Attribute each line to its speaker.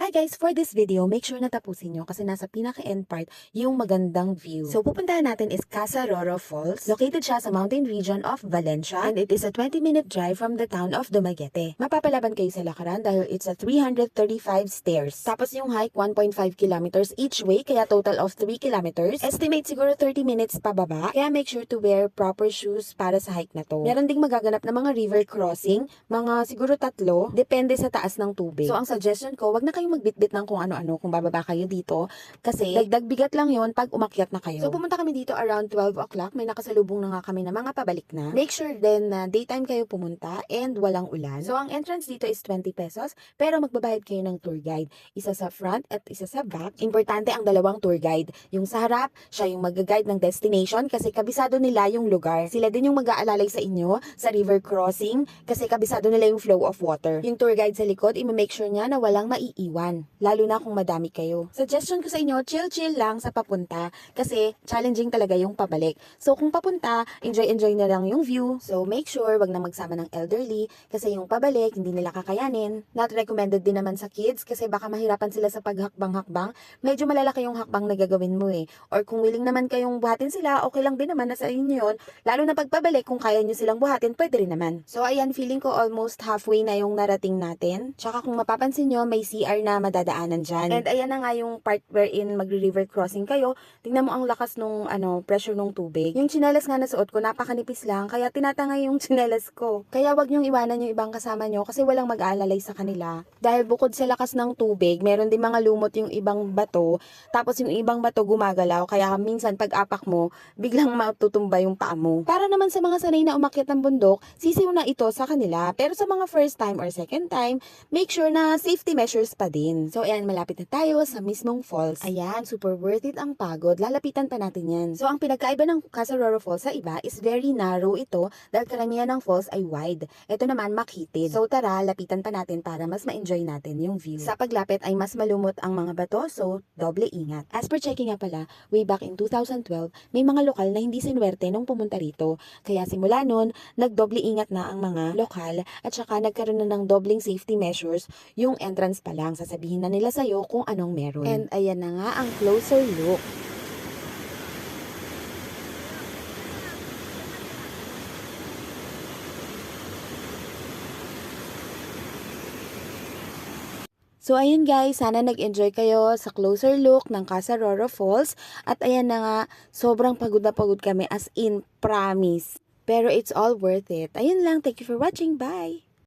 Speaker 1: Hi guys, for this video, make sure na tapusin nyo kasi nasa pinaka-end part yung magandang view. So pupuntahan natin is Casa Roro Falls. Located siya sa mountain region of Valencia and it is a 20-minute drive from the town of Dumaguete. Mapapalaban kayo sa lakaran dahil it's a 335 stairs. Tapos yung hike 1.5 kilometers each way kaya total of 3 kilometers. Estimate siguro 30 minutes pababa kaya make sure to wear proper shoes para sa hike na to. Meron ding magaganap na mga river crossing, mga siguro 3, depende sa taas ng tubig. So ang suggestion ko, wag na kayong magbitbit ng kung ano-ano kung bababa kayo dito kasi dagdag bigat lang yon pag umakyat na kayo. So pumunta kami dito around 12 o'clock, may nakasalubong na nga kami na mga pabalik na. Make sure din na daytime kayo pumunta and walang ulan. So ang entrance dito is 20 pesos pero magbabayad kayo ng tour guide. Isa sa front at isa sa back. Importante ang dalawang tour guide. Yung sa harap, siya yung mag-guide ng destination kasi kabisado nila yung lugar. Sila din yung mag-aalalay sa inyo sa river crossing kasi kabisado nila yung flow of water. Yung tour guide sa likod, i-make sure niya na walang maiiwan. Lalo na kung madami kayo. Suggestion ko sa inyo, chill-chill lang sa papunta kasi challenging talaga yung pabalik. So kung papunta, enjoy na lang yung view. So make sure wag na magsama ng elderly kasi yung pabalik hindi nila kakayanin. Not recommended din naman sa kids kasi baka mahirapan sila sa paghakbang-hakbang. Medyo malalaki yung hakbang na gagawin mo eh. Or kung willing naman kayong buhatin sila, okay lang din naman na sa inyo yun. Lalo na pagpabalik, kung kaya nyo silang buhatin, pwede rin naman. So ayan, feeling ko almost halfway na yung narating natin. Tsaka kung mapapansin nyo, may CR na madadaanan dyan. And ayan na nga yung part wherein magre-river crossing kayo. Tingnan mo ang lakas nung pressure nung tubig. Yung tsinelas nga na suot ko, napakanipis lang, kaya tinatangay yung tsinelas ko. Kaya wag nyong iwanan yung ibang kasama nyo kasi walang mag-aalalay sa kanila. Dahil bukod sa lakas ng tubig, meron din mga lumot yung ibang bato, tapos yung ibang bato gumagalaw, kaya minsan pag apak mo, biglang matutumba yung paa mo. Para naman sa mga sanay na umakyat ng bundok, sisiw na ito sa kanila. Pero sa mga first time or second time, make sure na safety measures pa din. So ayan, malapit na tayo sa mismong falls. Ayan, super worth it ang pagod. Lalapitan pa natin yan. So ang pinagkaiba ng Casa Roro Falls sa iba is very narrow ito dahil karamihan ng falls ay wide. Ito naman makitid. So tara, lapitan pa natin para mas ma-enjoy natin yung view. Sa paglapit ay mas malumot ang mga bato, so doble ingat. As per checking nga pala, way back in 2012, may mga lokal na hindi sinuwerte nung pumunta rito. Kaya simula nun, nagdoble ingat na ang mga lokal at saka nagkaroon na ng dobling safety measures yung entrance pa lang. Sasabihin na nila sa'yo kung anong meron. And ayan na nga ang closer look. So ayun guys, sana nag-enjoy kayo sa closer look ng Casa Roro Falls. At ayan na nga, sobrang pagod na pagod kami as in promise. Pero it's all worth it. Ayun lang, thank you for watching, bye!